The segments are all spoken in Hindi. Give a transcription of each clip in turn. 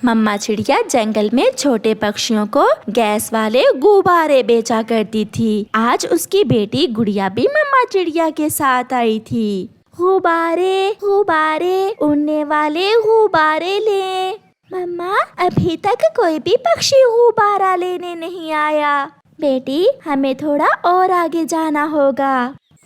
मम्मा चिड़िया जंगल में छोटे पक्षियों को गैस वाले गुब्बारे बेचा करती थी। आज उसकी बेटी गुड़िया भी मम्मा चिड़िया के साथ आई थी। गुब्बारे गुब्बारे उड़ने वाले गुब्बारे ले। मम्मा अभी तक कोई भी पक्षी गुब्बारा लेने नहीं आया। बेटी हमें थोड़ा और आगे जाना होगा।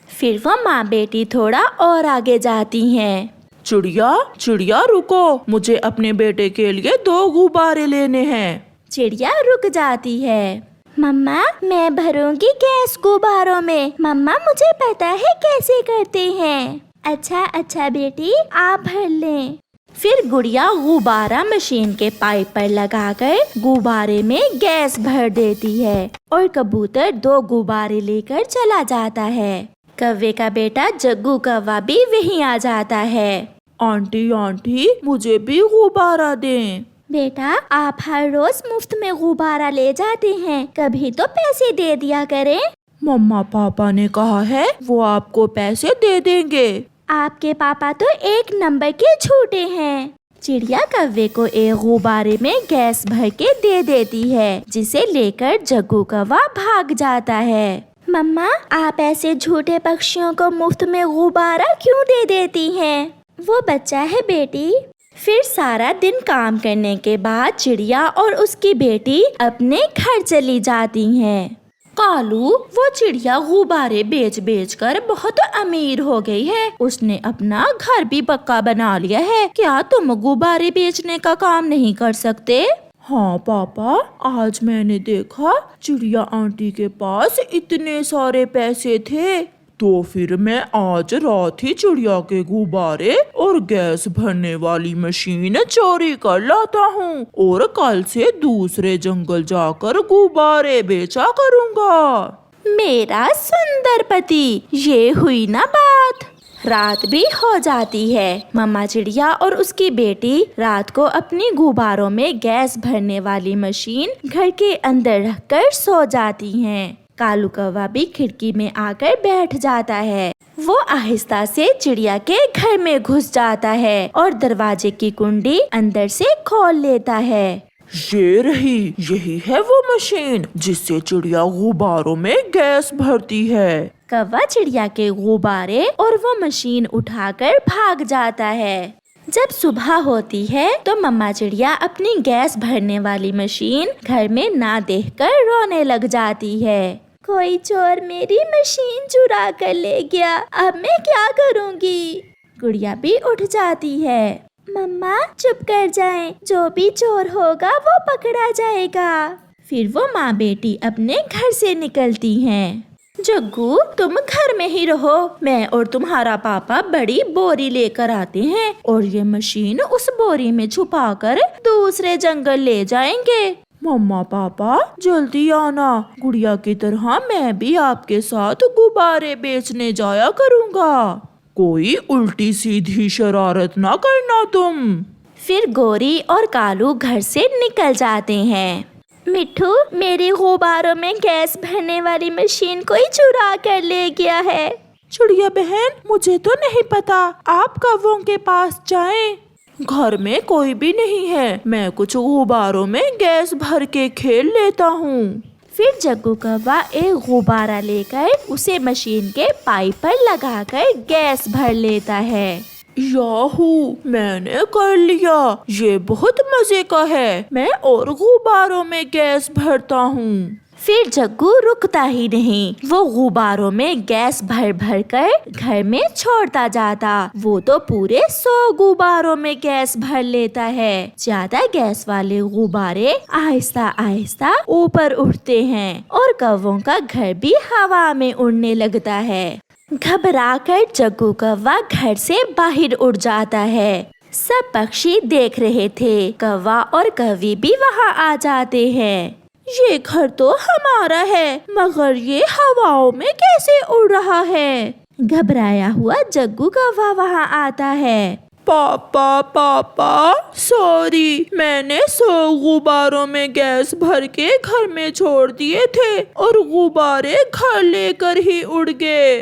फिर वो माँ बेटी थोड़ा और आगे जाती हैं। चिड़िया चिड़िया रुको, मुझे अपने बेटे के लिए 2 गुब्बारे लेने हैं। चिड़िया रुक जाती है। मम्मा मैं भरूंगी गैस गुब्बारों में। मम्मा मुझे पता है कैसे करते हैं। अच्छा बेटी आप भर लें। फिर गुड़िया गुब्बारा मशीन के पाइप पर लगाकर गुब्बारे में गैस भर देती है और कबूतर 2 गुब्बारे लेकर चला जाता है। कौवे का बेटा जग्गू कौवा भी वहीं आ जाता है। आंटी मुझे भी गुब्बारा दें। बेटा आप हर रोज मुफ्त में गुब्बारा ले जाते हैं, कभी तो पैसे दे दिया करें। मम्मा पापा ने कहा है वो आपको पैसे दे देंगे। आपके पापा तो 1 नंबर के झूठे हैं। चिड़िया कौवे को एक गुब्बारे में गैस भर के दे देती है, जिसे लेकर जग्गू कौवा भाग जाता है। मम्मा आप ऐसे झूठे पक्षियों को मुफ्त में गुब्बारा क्यों दे देती हैं? वो बच्चा है बेटी। फिर सारा दिन काम करने के बाद चिड़िया और उसकी बेटी अपने घर चली जाती हैं। कालू वो चिड़िया गुब्बारे बेच बेच कर बहुत अमीर हो गई है। उसने अपना घर भी पक्का बना लिया है। क्या तुम गुब्बारे बेचने का काम नहीं कर सकते? हाँ पापा, आज मैंने देखा चिड़िया आंटी के पास इतने सारे पैसे थे, तो फिर मैं आज रात ही चिड़िया के गुब्बारे और गैस भरने वाली मशीन चोरी कर लाता हूँ और कल से दूसरे जंगल जाकर गुब्बारे बेचा करूँगा। मेरा सुंदर पति, ये हुई ना बात। रात भी हो जाती है। मम्मा चिड़िया और उसकी बेटी रात को अपनी गुब्बारों में गैस भरने वाली मशीन घर के अंदर रखकर सो जाती हैं। कालू कौवा भी खिड़की में आकर बैठ जाता है। वो आहिस्ता से चिड़िया के घर में घुस जाता है और दरवाजे की कुंडी अंदर से खोल लेता है। यही है वो मशीन जिससे चिड़िया गुब्बारों में गैस भरती है। कौवा चिड़िया के गुब्बारे और वो मशीन उठाकर भाग जाता है। जब सुबह होती है तो मम्मा चिड़िया अपनी गैस भरने वाली मशीन घर में ना देखकर रोने लग जाती है। कोई चोर मेरी मशीन चुरा कर ले गया, अब मैं क्या करूँगी? गुड़िया भी उठ जाती है। मम्मा चुप कर जाएं, जो भी चोर होगा वो पकड़ा जाएगा। फिर वो माँ बेटी अपने घर से निकलती हैं। जग्गू तुम घर में ही रहो, मैं और तुम्हारा पापा बड़ी बोरी लेकर आते हैं और ये मशीन उस बोरी में छुपाकर दूसरे जंगल ले जाएंगे। मम्मा पापा जल्दी आना, गुड़िया की तरह मैं भी आपके साथ गुब्बारे बेचने जाया करूँगा। कोई उल्टी सीधी शरारत ना करना तुम। फिर गोरी और कालू घर से निकल जाते हैं। मिट्ठू मेरे गुब्बारों में गैस भरने वाली मशीन कोई चुरा कर ले गया है। चिड़िया बहन मुझे तो नहीं पता, आप कौवों के पास जाएं। घर में कोई भी नहीं है, मैं कुछ गुब्बारों में गैस भर के खेल लेता हूँ। फिर जग्गू कौवा एक गुब्बारा लेकर उसे मशीन के पाइप पर लगाकर गैस भर लेता है। याहू, मैंने कर लिया, ये बहुत मजे का है। मैं और गुब्बारों में गैस भरता हूँ। फिर जग्गू रुकता ही नहीं, वो गुब्बारों में गैस भर भर कर घर में छोड़ता जाता। वो तो पूरे 100 गुब्बारों में गैस भर लेता है। ज्यादा गैस वाले गुब्बारे आहिस्ता आहिस्ता ऊपर उठते हैं और कौवों का घर भी हवा में उड़ने लगता है। घबराकर जग्गू कौवा घर से बाहर उड़ जाता है। सब पक्षी देख रहे थे। कौवा और कौवी भी वहाँ आ जाते हैं। ये घर तो हमारा है, मगर ये हवाओं में कैसे उड़ रहा है? घबराया हुआ जग्गू कौवा वहाँ आता है। पापा सॉरी, मैंने 100 गुब्बारों में गैस भर के घर में छोड़ दिए थे और गुब्बारे घर लेकर ही उड़ गए।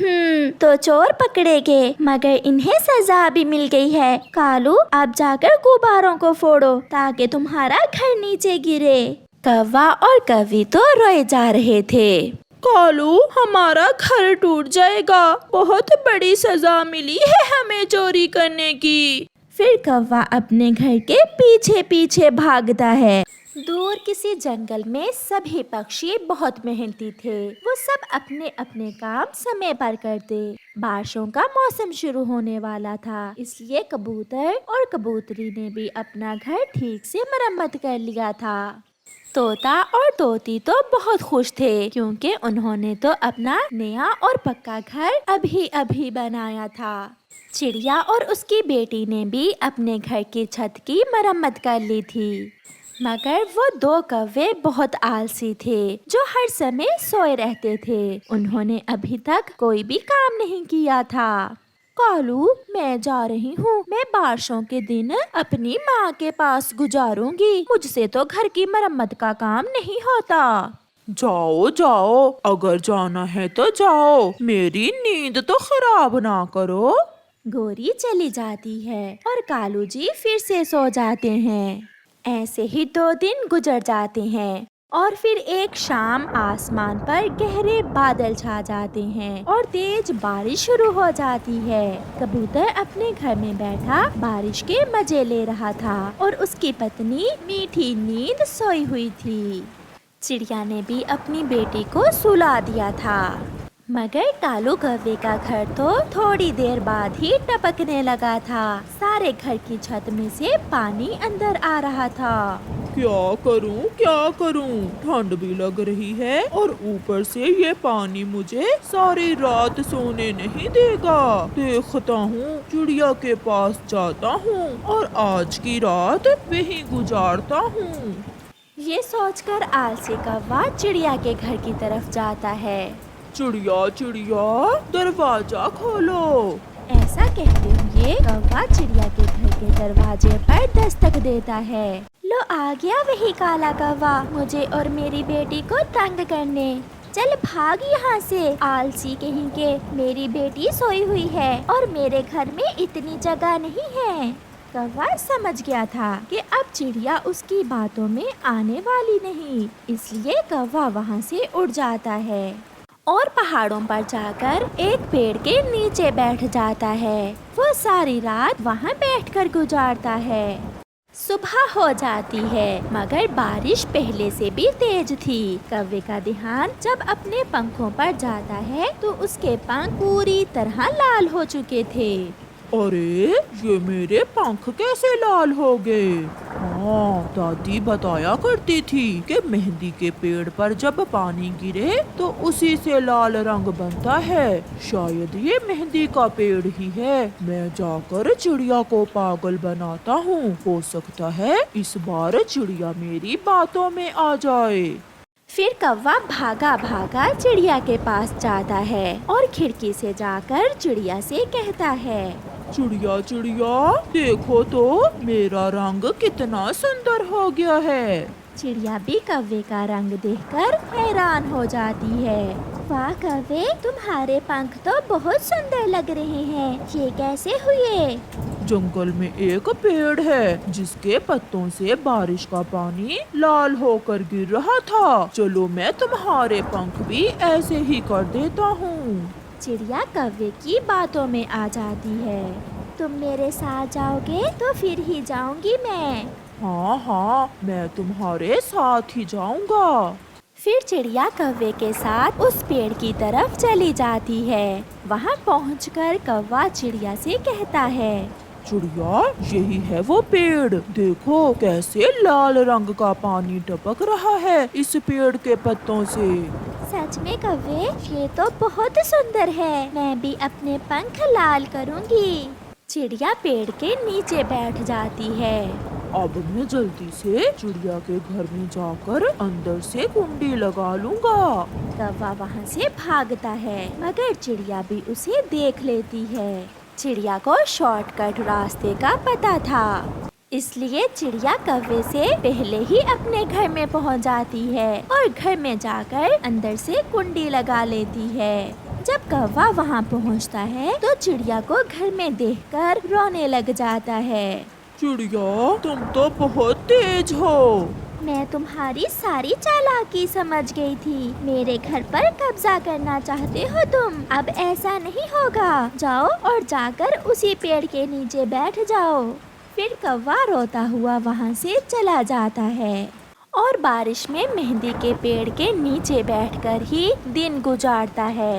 तो चोर पकड़े गए, मगर इन्हें सजा भी मिल गई है। कालू, आप जाकर गुब्बारों को फोड़ो ताकि तुम्हारा घर नीचे गिरे। कौवा और कौवी तो रोए जा रहे थे। कालू, हमारा घर टूट जाएगा, बहुत बड़ी सजा मिली है हमें चोरी करने की। फिर कौवा अपने घर के पीछे पीछे भागता है। दूर किसी जंगल में सभी पक्षी बहुत मेहनती थे। वो सब अपने अपने काम समय पर करते। बारिशों का मौसम शुरू होने वाला था, इसलिए कबूतर और कबूतरी ने भी अपना घर ठीक से मरम्मत कर लिया था। तोता और तोती तो बहुत खुश थे, क्योंकि उन्होंने तो अपना नया और पक्का घर अभी अभी बनाया था। चिड़िया और उसकी बेटी ने भी अपने घर की छत की मरम्मत कर ली थी, मगर वो दो कौवे बहुत आलसी थे, जो हर समय सोए रहते थे। उन्होंने अभी तक कोई भी काम नहीं किया था। कालू, मैं जा रही हूँ। मैं बारिशों के दिन अपनी माँ के पास गुजारूंगी। मुझसे तो घर की मरम्मत का काम नहीं होता। जाओ जाओ, अगर जाना है तो जाओ, मेरी नींद तो खराब ना करो। गोरी चली जाती है और कालू जी फिर से सो जाते हैं। ऐसे ही 2 दिन गुजर जाते हैं और फिर एक शाम आसमान पर गहरे बादल छा जाते हैं और तेज बारिश शुरू हो जाती है। कबूतर अपने घर में बैठा बारिश के मजे ले रहा था और उसकी पत्नी मीठी नींद सोई हुई थी। चिड़िया ने भी अपनी बेटी को सुला दिया था, मगर कालू कौवे का घर तो थोड़ी देर बाद ही टपकने लगा था। सारे घर की छत में से पानी अंदर आ रहा था। क्या करूं? ठंड भी लग रही है और ऊपर से ये पानी मुझे सारी रात सोने नहीं देगा। देखता हूँ, चिड़िया के पास जाता हूँ और आज की रात वहीं गुजारता हूँ। ये सोचकर आलसी कौवा चिड़िया के घर की तरफ जाता है। चिड़िया चिड़िया, दरवाजा खोलो। ऐसा कहते हुए कौवा चिड़िया के घर के दरवाजे पर दस्तक देता है। लो, आ गया वही काला कौवा, मुझे और मेरी बेटी को तंग करने। चल भाग यहाँ से, आलसी कहीं के। मेरी बेटी सोई हुई है और मेरे घर में इतनी जगह नहीं है। कौवा समझ गया था कि अब चिड़िया उसकी बातों में आने वाली नहीं, इसलिए कौवा वहाँ से उड़ जाता है और पहाड़ों पर जाकर एक पेड़ के नीचे बैठ जाता है। वो सारी रात वहाँ बैठकर गुजारता है। सुबह हो जाती है, मगर बारिश पहले से भी तेज थी। कौवे का ध्यान जब अपने पंखों पर जाता है तो उसके पंख पूरी तरह लाल हो चुके थे। अरे, ये मेरे पंख कैसे लाल हो गए? हाँ, दादी बताया करती थी कि मेहंदी के पेड़ पर जब पानी गिरे तो उसी से लाल रंग बनता है। शायद ये मेहंदी का पेड़ ही है। मैं जाकर चिड़िया को पागल बनाता हूँ। हो सकता है इस बार चिड़िया मेरी बातों में आ जाए। फिर कौवा भागा भागा चिड़िया के पास जाता है और खिड़की से जाकर चिड़िया से कहता है, चिड़िया चिड़िया, देखो तो मेरा रंग कितना सुंदर हो गया है। चिड़िया भी कौवे का रंग देखकर हैरान हो जाती है। वाह कौवे, तुम्हारे पंख तो बहुत सुंदर लग रहे हैं, ये कैसे हुए? जंगल में एक पेड़ है जिसके पत्तों से बारिश का पानी लाल होकर गिर रहा था। चलो मैं तुम्हारे पंख भी ऐसे ही कर देता हूँ। चिड़िया कौवे की बातों में आ जाती है। तुम मेरे साथ जाओगे तो फिर ही जाऊंगी मैं। हाँ हाँ, मैं तुम्हारे साथ ही जाऊंगा। फिर चिड़िया कौवे के साथ उस पेड़ की तरफ चली जाती है। वहाँ पहुँचकर कौवा चिड़िया से कहता है, चिड़िया, यही है वो पेड़। देखो कैसे लाल रंग का पानी टपक रहा है इस पेड़ के पत्तों से। सच में कौवे, ये तो बहुत सुंदर है। मैं भी अपने पंख लाल करूँगी। चिड़िया पेड़ के नीचे बैठ जाती है। अब मैं जल्दी से चिड़िया के घर में जाकर अंदर से कुंडी लगा लूंगा। कौवा वहाँ से भागता है, मगर चिड़िया भी उसे देख लेती है। चिड़िया को शॉर्टकट रास्ते का पता था, इसलिए चिड़िया कौवे से पहले ही अपने घर में पहुँच जाती है और घर में जाकर अंदर से कुंडी लगा लेती है। जब कौवा वहाँ पहुँचता है तो चिड़िया को घर में देखकर रोने लग जाता है। चिड़िया, तुम तो बहुत तेज हो। मैं तुम्हारी सारी चालाकी समझ गई थी। मेरे घर पर कब्जा करना चाहते हो तुम। अब ऐसा नहीं होगा। जाओ और जाकर उसी पेड़ के नीचे बैठ जाओ। फिर कौवा रोता हुआ वहाँ से चला जाता है और बारिश में मेहंदी के पेड़ के नीचे बैठकर ही दिन गुजारता है।